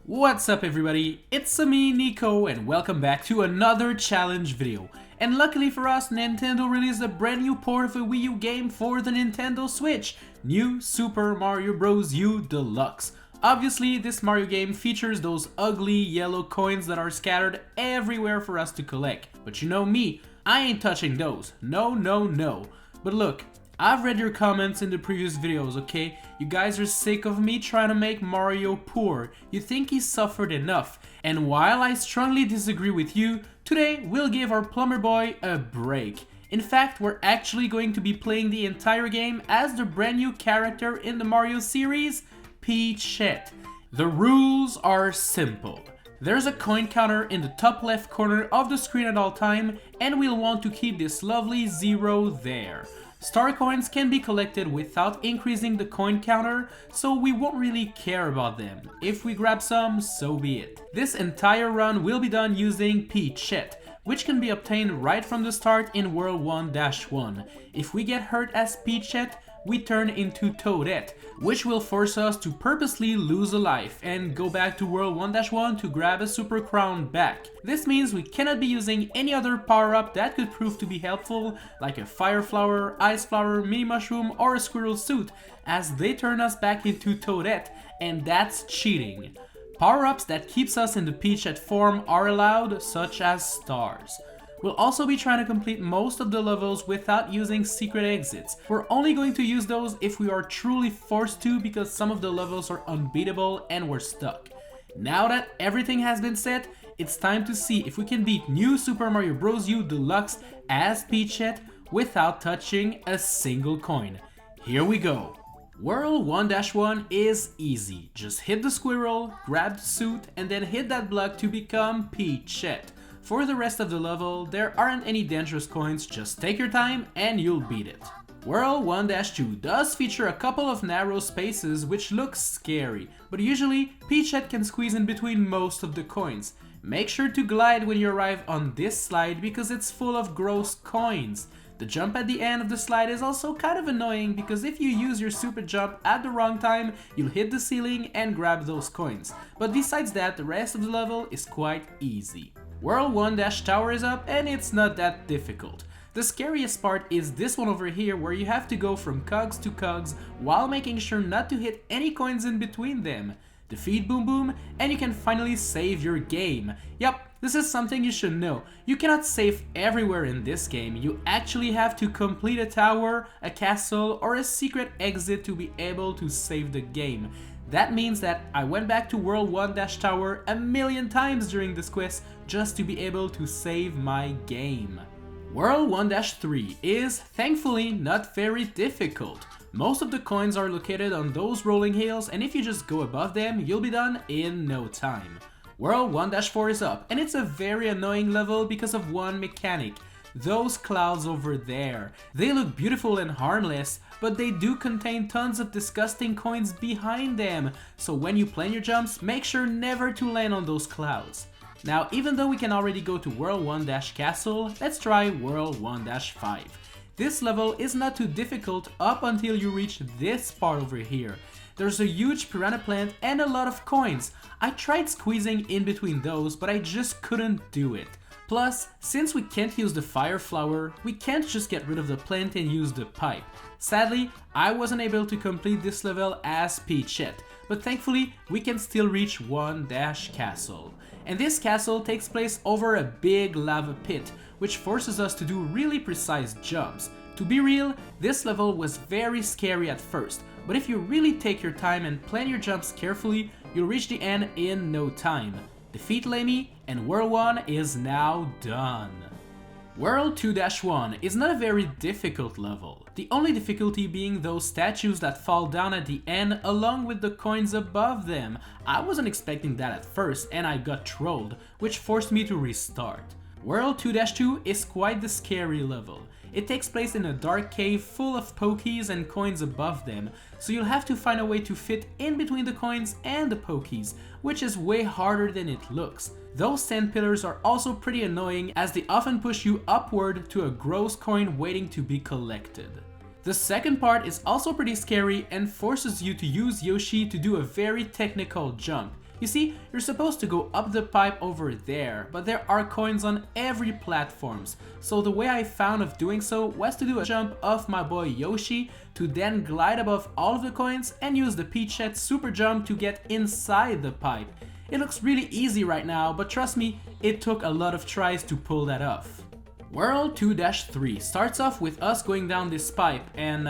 What's up everybody, it's me Nico and welcome back to another challenge video. And luckily for us, Nintendo released a brand new port of a Wii U game for the Nintendo Switch, New Super Mario Bros. U Deluxe. Obviously, this Mario game features those ugly yellow coins that are scattered everywhere for us to collect. But you know me, I ain't touching those. No. But look, I've read your comments in the previous videos, okay? You guys are sick of me trying to make Mario poor. You think he suffered enough. And while I strongly disagree with you, today we'll give our plumber boy a break. In fact, we're actually going to be playing the entire game as the brand new character in the Mario series, Peachette. The rules are simple. There's a coin counter in the top left corner of the screen at all time, and we'll want to keep this lovely 0 there. Star coins can be collected without increasing the coin counter, so we won't really care about them. If we grab some, so be it. This entire run will be done using Peachette, which can be obtained right from the start in World 1-1. If we get hurt as Peachette, we turn into Toadette, which will force us to purposely lose a life and go back to World 1-1 to grab a Super Crown back. This means we cannot be using any other power-up that could prove to be helpful, like a Fire Flower, Ice Flower, Mini Mushroom, or a Squirrel Suit, as they turn us back into Toadette, and that's cheating. Power-ups that keeps us in the Peachette form are allowed, such as stars. We'll also be trying to complete most of the levels without using secret exits. We're only going to use those if we are truly forced to, because some of the levels are unbeatable and we're stuck. Now that everything has been set, it's time to see if we can beat New Super Mario Bros. U Deluxe as Peachette without touching a single coin. Here we go. World 1-1 is easy. Just hit the squirrel, grab the suit, and then hit that block to become Peachette. For the rest of the level, there aren't any dangerous coins, just take your time and you'll beat it. World 1-2 does feature a couple of narrow spaces which look scary, but usually Peachette can squeeze in between most of the coins. Make sure to glide when you arrive on this slide because it's full of gross coins. The jump at the end of the slide is also kind of annoying because if you use your super jump at the wrong time, you'll hit the ceiling and grab those coins. But besides that, the rest of the level is quite easy. World 1-Tower is up and it's not that difficult. The scariest part is this one over here where you have to go from cogs to cogs while making sure not to hit any coins in between them. Defeat Boom Boom and you can finally save your game. Yep, this is something you should know. You cannot save everywhere in this game. You actually have to complete a tower, a castle, or a secret exit to be able to save the game. That means that I went back to World 1-Tower a million times during this quest just to be able to save my game. World 1-3 is thankfully not very difficult. Most of the coins are located on those rolling hills, and if you just go above them, you'll be done in no time. World 1-4 is up, and it's a very annoying level because of one mechanic. Those clouds over there. They look beautiful and harmless, but they do contain tons of disgusting coins behind them, so when you plan your jumps, make sure never to land on those clouds. Now, even though we can already go to World 1-Castle, let's try World 1-5. This level is not too difficult up until you reach this part over here. There's a huge piranha plant and a lot of coins. I tried squeezing in between those, but I just couldn't do it. Plus, since we can't use the Fire Flower, we can't just get rid of the plant and use the pipe. Sadly, I wasn't able to complete this level as Peachette, but thankfully we can still reach 1-Castle. And this castle takes place over a big lava pit, which forces us to do really precise jumps. To be real, this level was very scary at first, but if you really take your time and plan your jumps carefully, you'll reach the end in no time. Defeat Lemmy, and World 1 is now done. World 2-1 is not a very difficult level, the only difficulty being those statues that fall down at the end along with the coins above them. I wasn't expecting that at first and I got trolled, which forced me to restart. World 2-2 is quite the scary level. It takes place in a dark cave full of pokies and coins above them, so you'll have to find a way to fit in between the coins and the pokies, which is way harder than it looks. Those sand pillars are also pretty annoying as they often push you upward to a gross coin waiting to be collected. The second part is also pretty scary and forces you to use Yoshi to do a very technical jump. You see, you're supposed to go up the pipe over there, but there are coins on every platforms. So the way I found of doing so was to do a jump off my boy Yoshi, to then glide above all of the coins and use the Peachette super jump to get inside the pipe. It looks really easy right now, but trust me, it took a lot of tries to pull that off. World 2-3 starts off with us going down this pipe and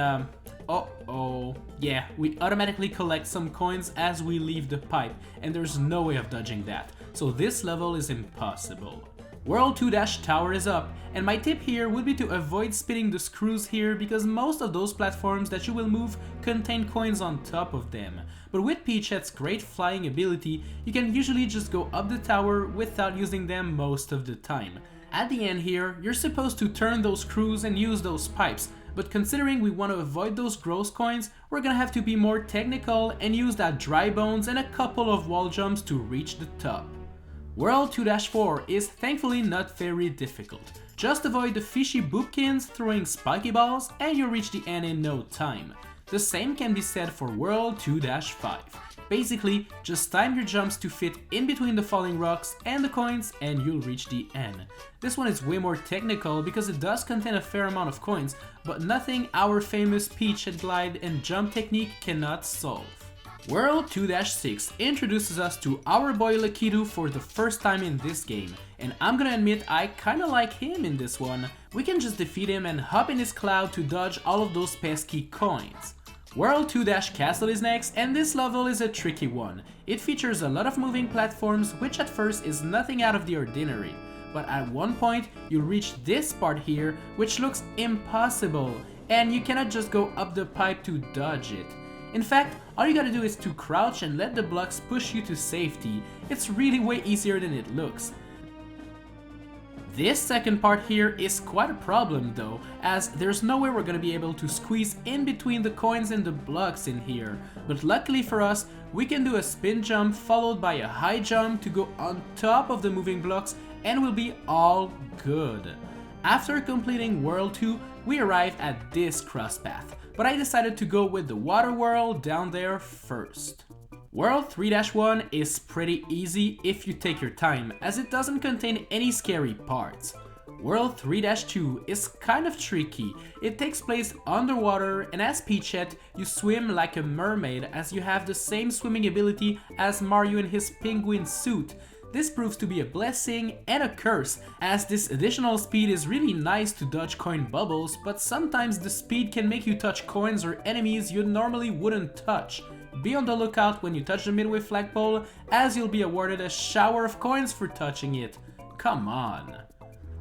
yeah, we automatically collect some coins as we leave the pipe and there's no way of dodging that. So this level is impossible. World 2-tower is up, and my tip here would be to avoid spinning the screws here because most of those platforms that you will move contain coins on top of them. But with Peachette's great flying ability, you can usually just go up the tower without using them most of the time. At the end here, you're supposed to turn those screws and use those pipes, but considering we want to avoid those gross coins, we're gonna have to be more technical and use that dry bones and a couple of wall jumps to reach the top. World 2-4 is thankfully not very difficult. Just avoid the fishy boopkins throwing spiky balls and you'll reach the end in no time. The same can be said for World 2-5. Basically, just time your jumps to fit in between the falling rocks and the coins and you'll reach the end. This one is way more technical because it does contain a fair amount of coins, but nothing our famous Peachette glide and jump technique cannot solve. World 2-6 introduces us to our boy Lakitu for the first time in this game, and I'm gonna admit I kinda like him in this one. We can just defeat him and hop in his cloud to dodge all of those pesky coins. World 2-Castle is next, and this level is a tricky one. It features a lot of moving platforms, which at first is nothing out of the ordinary. But at one point, you'll reach this part here, which looks impossible, and you cannot just go up the pipe to dodge it. In fact, all you gotta do is to crouch and let the blocks push you to safety. It's really way easier than it looks. This second part here is quite a problem though, as there's no way we're gonna be able to squeeze in between the coins and the blocks in here. But luckily for us, we can do a spin jump followed by a high jump to go on top of the moving blocks and we'll be all good. After completing World 2, we arrive at this cross path, but I decided to go with the water world down there first. World 3-1 is pretty easy if you take your time, as it doesn't contain any scary parts. World 3-2 is kind of tricky. It takes place underwater, and as Peachette, you swim like a mermaid as you have the same swimming ability as Mario in his penguin suit. This proves to be a blessing and a curse, as this additional speed is really nice to dodge coin bubbles, but sometimes the speed can make you touch coins or enemies you normally wouldn't touch. Be on the lookout when you touch the midway flagpole, as you'll be awarded a shower of coins for touching it. Come on.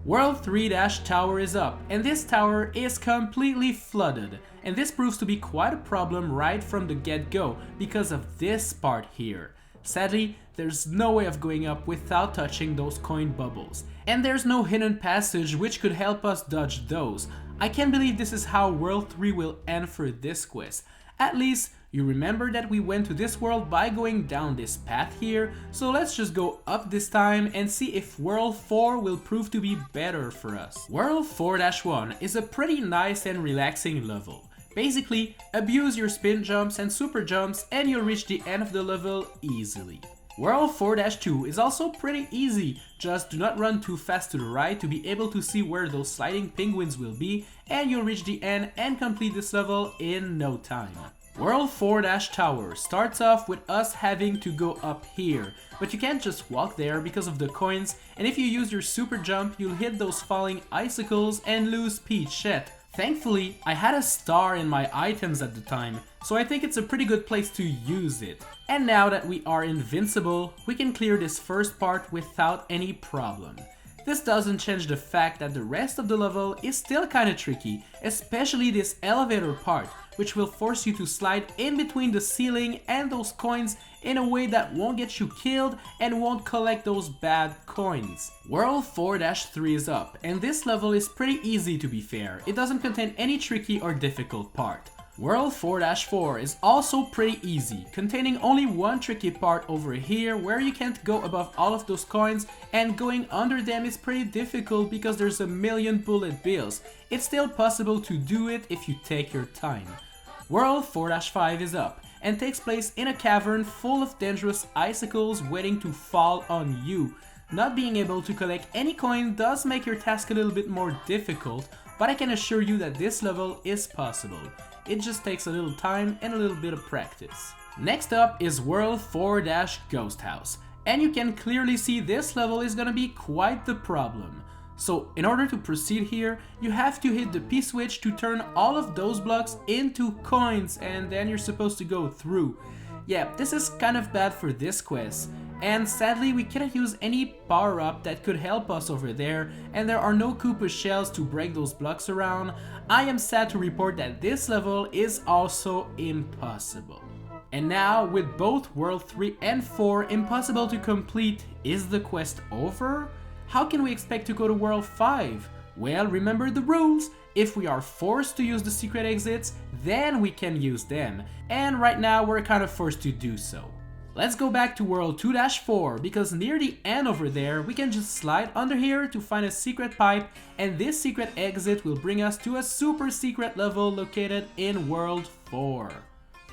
World 3-Tower is up, and this tower is completely flooded, and this proves to be quite a problem right from the get-go because of this part here. Sadly, there's no way of going up without touching those coin bubbles, and there's no hidden passage which could help us dodge those. I can't believe this is how World 3 will end for this quest. At least, you remember that we went to this world by going down this path here, so let's just go up this time and see if World 4 will prove to be better for us. World 4-1 is a pretty nice and relaxing level. Basically, abuse your spin jumps and super jumps and you'll reach the end of the level easily. World 4-2 is also pretty easy, just do not run too fast to the right to be able to see where those sliding penguins will be, and you'll reach the end and complete this level in no time. World 4-Tower starts off with us having to go up here, but you can't just walk there because of the coins, and if you use your super jump, you'll hit those falling icicles and lose Peachette. Thankfully, I had a star in my items at the time, so I think it's a pretty good place to use it. And now that we are invincible, we can clear this first part without any problem. This doesn't change the fact that the rest of the level is still kinda tricky, especially this elevator part, which will force you to slide in between the ceiling and those coins in a way that won't get you killed and won't collect those bad coins. World 4-3 is up, and this level is pretty easy to be fair. It doesn't contain any tricky or difficult part. World 4-4 is also pretty easy, containing only one tricky part over here where you can't go above all of those coins, and going under them is pretty difficult because there's a million bullet bills. It's still possible to do it if you take your time. World 4-5 is up, and takes place in a cavern full of dangerous icicles waiting to fall on you. Not being able to collect any coin does make your task a little bit more difficult, but I can assure you that this level is possible. It just takes a little time and a little bit of practice. Next up is World 4-Ghost House, and you can clearly see this level is gonna be quite the problem. So in order to proceed here, you have to hit the P switch to turn all of those blocks into coins, and then you're supposed to go through. Yeah, this is kind of bad for this quest, and sadly we cannot use any power up that could help us over there, and there are no Koopa shells to break those blocks around. I am sad to report that this level is also impossible. And now, with both World 3 and 4 impossible to complete, is the quest over? How can we expect to go to World 5? Well, remember the rules. If we are forced to use the secret exits, then we can use them. And right now, we're kind of forced to do so. Let's go back to World 2-4, because near the end over there, we can just slide under here to find a secret pipe, and this secret exit will bring us to a super secret level located in World 4.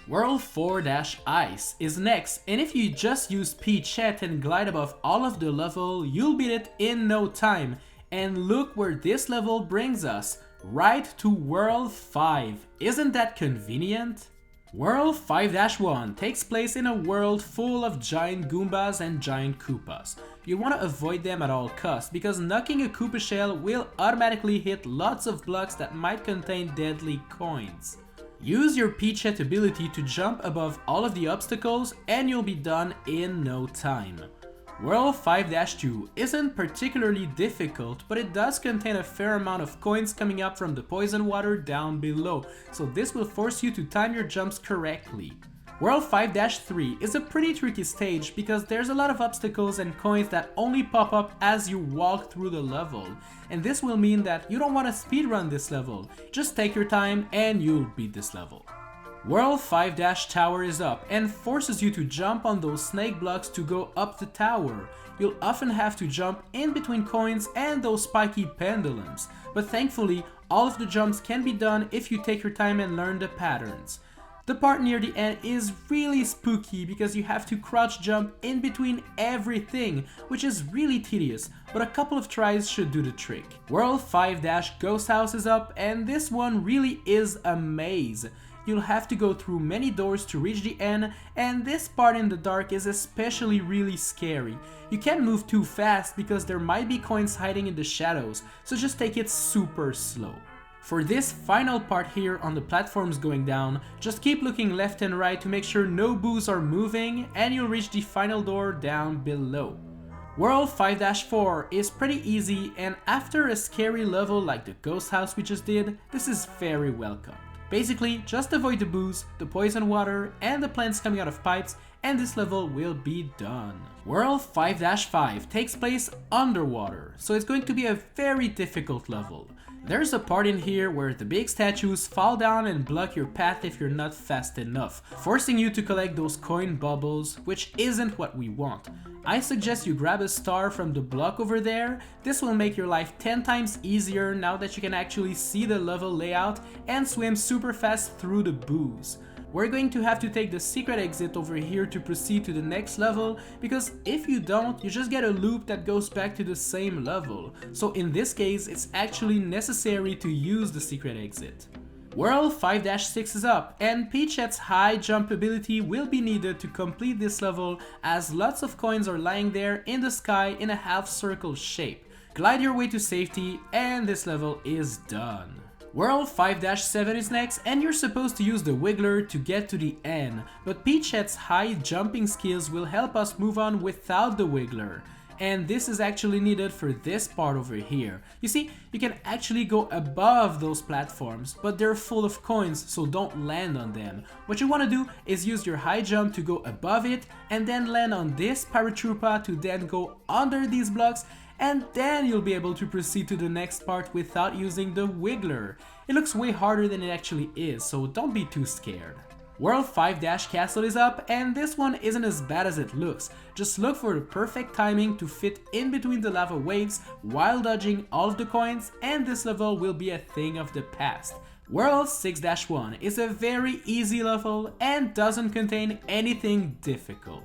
World 4-Ice is next, and if you just use P-Chat and glide above all of the level, you'll beat it in no time. And look where this level brings us, right to World 5. Isn't that convenient? World 5-1 takes place in a world full of giant Goombas and giant Koopas. You want to avoid them at all costs, because knocking a Koopa shell will automatically hit lots of blocks that might contain deadly coins. Use your P-Chat ability to jump above all of the obstacles and you'll be done in no time. World 5-2 isn't particularly difficult, but it does contain a fair amount of coins coming up from the poison water down below, so this will force you to time your jumps correctly. World 5-3 is a pretty tricky stage because there's a lot of obstacles and coins that only pop up as you walk through the level, and this will mean that you don't want to speedrun this level. Just take your time and you'll beat this level. World 5-Tower is up and forces you to jump on those snake blocks to go up the tower. You'll often have to jump in between coins and those spiky pendulums, but thankfully all of the jumps can be done if you take your time and learn the patterns. The part near the end is really spooky because you have to crouch jump in between everything, which is really tedious, but a couple of tries should do the trick. World 5-Ghost House is up, and this one really is a maze. You'll have to go through many doors to reach the end, and this part in the dark is especially really scary. You can't move too fast because there might be coins hiding in the shadows, so just take it super slow. For this final part here on the platforms going down, just keep looking left and right to make sure no boos are moving, and you'll reach the final door down below. World 5-4 is pretty easy, and after a scary level like the ghost house we just did, this is very welcome. Basically, just avoid the boos, the poison water, and the plants coming out of pipes, and this level will be done. World 5-5 takes place underwater, so it's going to be a very difficult level. There's a part in here where the big statues fall down and block your path if you're not fast enough, forcing you to collect those coin bubbles, which isn't what we want. I suggest you grab a star from the block over there. This will make your life 10 times easier now that you can actually see the level layout and swim super fast through the boos. We're going to have to take the secret exit over here to proceed to the next level, because if you don't, you just get a loop that goes back to the same level. So in this case, it's actually necessary to use the secret exit. World 5-6 is up, and P-Chat's high jump ability will be needed to complete this level, as lots of coins are lying there in the sky in a half circle shape. Glide your way to safety, and this level is done. World 5-7 is next, and you're supposed to use the Wiggler to get to the end, but P-Chat's high jumping skills will help us move on without the Wiggler. And this is actually needed for this part over here. You see, you can actually go above those platforms, but they're full of coins, so don't land on them. What you want to do is use your high jump to go above it, and then land on this paratroopa to then go under these blocks, and then you'll be able to proceed to the next part without using the Wiggler. It looks way harder than it actually is, so don't be too scared. World 5-Castle is up, and this one isn't as bad as it looks. Just look for the perfect timing to fit in between the lava waves while dodging all of the coins, and this level will be a thing of the past. World 6-1 is a very easy level and doesn't contain anything difficult.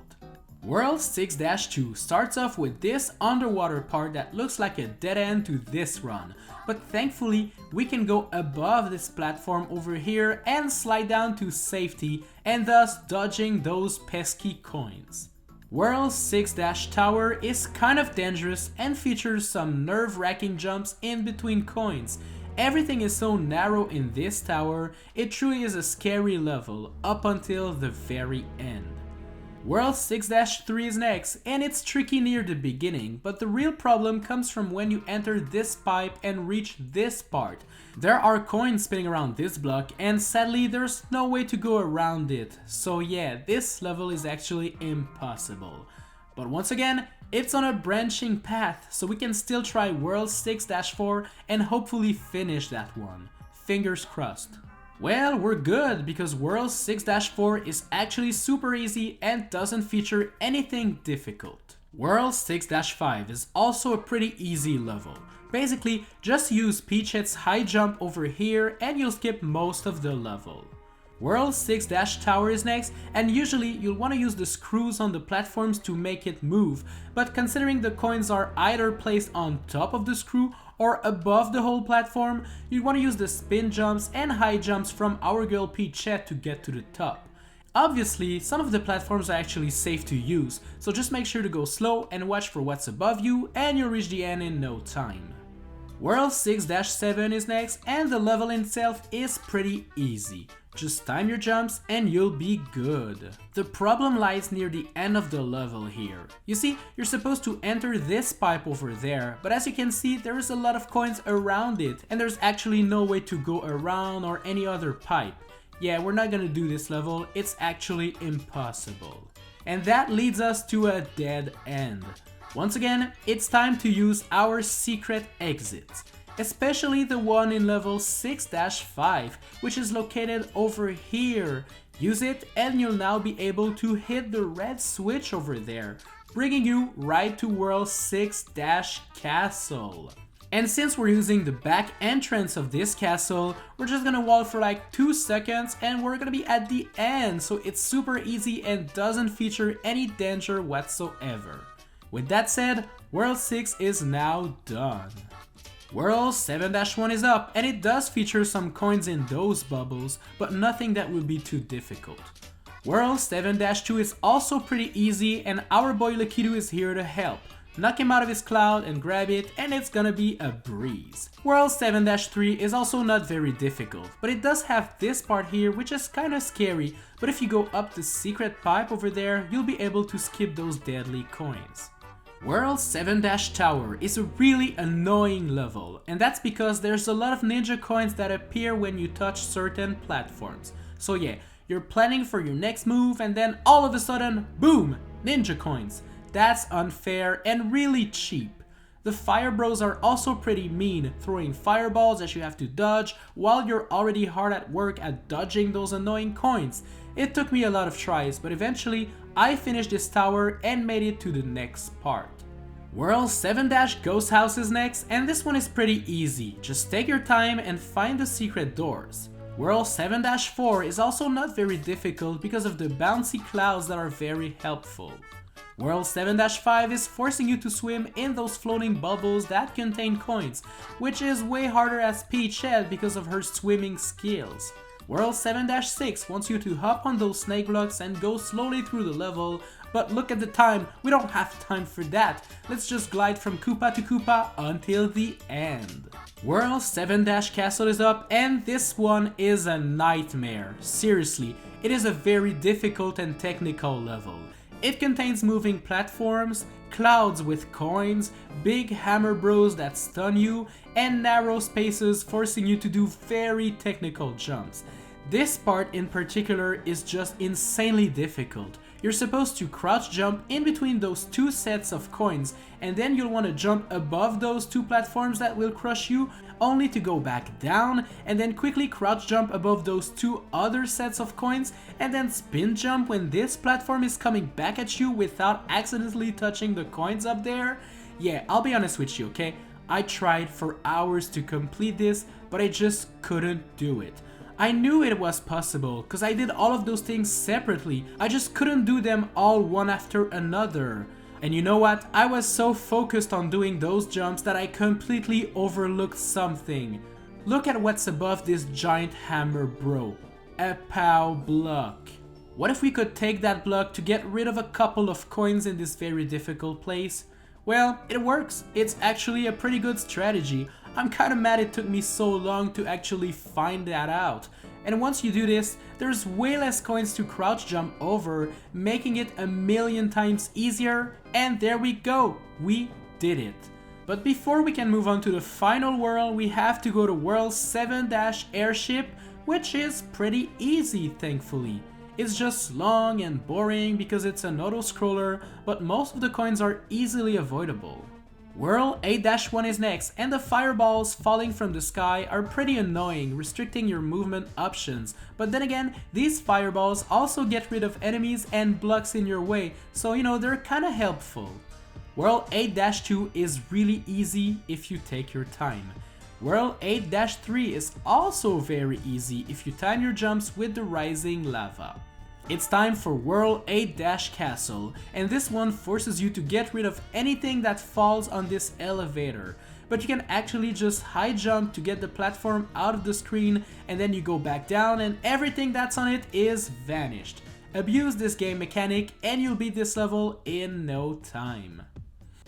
World 6-2 starts off with this underwater part that looks like a dead end to this run, but thankfully we can go above this platform over here and slide down to safety and thus dodging those pesky coins. World 6-Tower is kind of dangerous and features some nerve-wracking jumps in between coins. Everything is so narrow in this tower, it truly is a scary level up until the very end. World 6-3 is next, and it's tricky near the beginning, but the real problem comes from when you enter this pipe and reach this part. There are coins spinning around this block, and sadly there's no way to go around it, so yeah, this level is actually impossible. But once again, it's on a branching path, so we can still try World 6-4 and hopefully finish that one. Fingers crossed. Well, we're good because World 6-4 is actually super easy and doesn't feature anything difficult. World 6-5 is also a pretty easy level. Basically, just use Peachhead's high jump over here and you'll skip most of the level. World 6-Tower is next, and usually you'll want to use the screws on the platforms to make it move, but considering the coins are either placed on top of the screw or above the whole platform, you want to use the spin jumps and high jumps from our girl Peachhead to get to the top. Obviously, some of the platforms are actually safe to use, so just make sure to go slow and watch for what's above you and you'll reach the end in no time. World 6-7 is next, and the level itself is pretty easy. Just time your jumps and you'll be good. The problem lies near the end of the level here. You see, you're supposed to enter this pipe over there, but as you can see, there is a lot of coins around it, and there's actually no way to go around or any other pipe. Yeah, we're not gonna do this level, it's actually impossible. And that leads us to a dead end. Once again, it's time to use our secret exits, especially the one in level 6-5, which is located over here. Use it and you'll now be able to hit the red switch over there, bringing you right to World 6-Castle. And since we're using the back entrance of this castle, we're just gonna wall for like 2 seconds and we're gonna be at the end, so it's super easy and doesn't feature any danger whatsoever. With that said, World 6 is now done. World 7-1 is up, and it does feature some coins in those bubbles, but nothing that would be too difficult. World 7-2 is also pretty easy, and our boy Lakitu is here to help. Knock him out of his cloud and grab it, and it's gonna be a breeze. World 7-3 is also not very difficult, but it does have this part here which is kinda scary, but if you go up the secret pipe over there, you'll be able to skip those deadly coins. World 7-Tower is a really annoying level, and that's because there's a lot of ninja coins that appear when you touch certain platforms. So yeah, you're planning for your next move and then all of a sudden, boom, ninja coins. That's unfair and really cheap. The Fire Bros are also pretty mean, throwing fireballs that you have to dodge while you're already hard at work at dodging those annoying coins. It took me a lot of tries, but eventually I finished this tower and made it to the next part. World 7-Ghost House is next, and this one is pretty easy. Just take your time and find the secret doors. World 7-4 is also not very difficult because of the bouncy clouds that are very helpful. World 7-5 is forcing you to swim in those floating bubbles that contain coins, which is way harder as Peachhead because of her swimming skills. World 7-6 wants you to hop on those snake blocks and go slowly through the level, but look at the time, we don't have time for that. Let's just glide from Koopa to Koopa until the end. World 7-Castle is up, and this one is a nightmare. Seriously, it is a very difficult and technical level. It contains moving platforms, clouds with coins, big hammer bros that stun you, and narrow spaces forcing you to do very technical jumps. This part in particular is just insanely difficult. You're supposed to crouch jump in between those two sets of coins, and then you'll want to jump above those two platforms that will crush you, only to go back down, and then quickly crouch jump above those two other sets of coins, and then spin jump when this platform is coming back at you without accidentally touching the coins up there. Yeah, I'll be honest with you, okay? I tried for hours to complete this, but I just couldn't do it. I knew it was possible, cause I did all of those things separately, I just couldn't do them all one after another. And you know what, I was so focused on doing those jumps that I completely overlooked something. Look at what's above this giant hammer, bro. A POW block. What if we could take that block to get rid of a couple of coins in this very difficult place? Well, it works. It's actually a pretty good strategy. I'm kinda mad it took me so long to actually find that out. And once you do this, there's way less coins to crouch jump over, making it a million times easier, and there we go, we did it. But before we can move on to the final world, we have to go to World 7-Airship, which is pretty easy thankfully. It's just long and boring because it's an auto-scroller, but most of the coins are easily avoidable. World 8-1 is next, and the fireballs falling from the sky are pretty annoying, restricting your movement options. But then again, these fireballs also get rid of enemies and blocks in your way, so you know, they're kinda helpful. World 8-2 is really easy if you take your time. World 8-3 is also very easy if you time your jumps with the rising lava. It's time for World 8-Castle, and this one forces you to get rid of anything that falls on this elevator. But you can actually just high jump to get the platform out of the screen, and then you go back down and everything that's on it is vanished. Abuse this game mechanic and you'll beat this level in no time.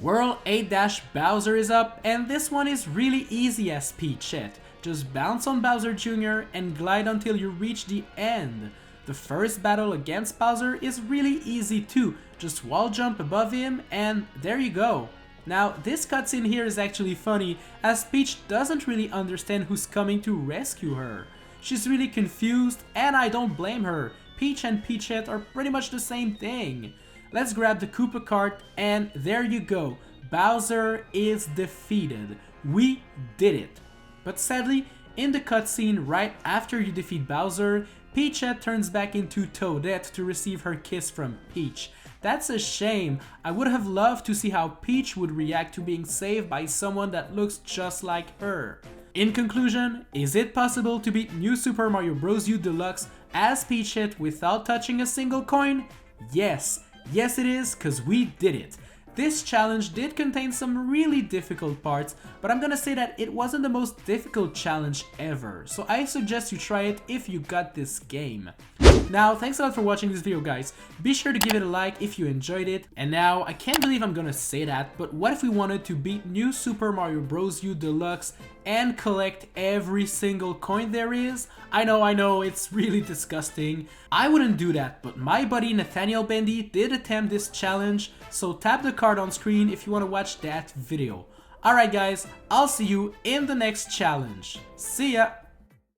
World 8-Bowser is up, and this one is really easy as Peach. Just bounce on Bowser Jr. and glide until you reach the end. The first battle against Bowser is really easy too, just wall jump above him and there you go. Now this cutscene here is actually funny as Peach doesn't really understand who's coming to rescue her. She's really confused and I don't blame her, Peach and Peachette are pretty much the same thing. Let's grab the Koopa cart and there you go, Bowser is defeated. We did it. But sadly, in the cutscene right after you defeat Bowser, Peachette turns back into Toadette to receive her kiss from Peach. That's a shame. I would have loved to see how Peach would react to being saved by someone that looks just like her. In conclusion, is it possible to beat New Super Mario Bros. U Deluxe as Peachette without touching a single coin? Yes. Yes it is, cause we did it. This challenge did contain some really difficult parts, but I'm gonna say that it wasn't the most difficult challenge ever, so I suggest you try it if you got this game. Now, thanks a lot for watching this video guys, be sure to give it a like if you enjoyed it, and now, I can't believe I'm gonna say that, but what if we wanted to beat New Super Mario Bros. U Deluxe and collect every single coin there is? I know, it's really disgusting. I wouldn't do that, but my buddy Nathaniel Bendy did attempt this challenge, so tap the card on screen if you want to watch that video. Alright guys, I'll see you in the next challenge. See ya!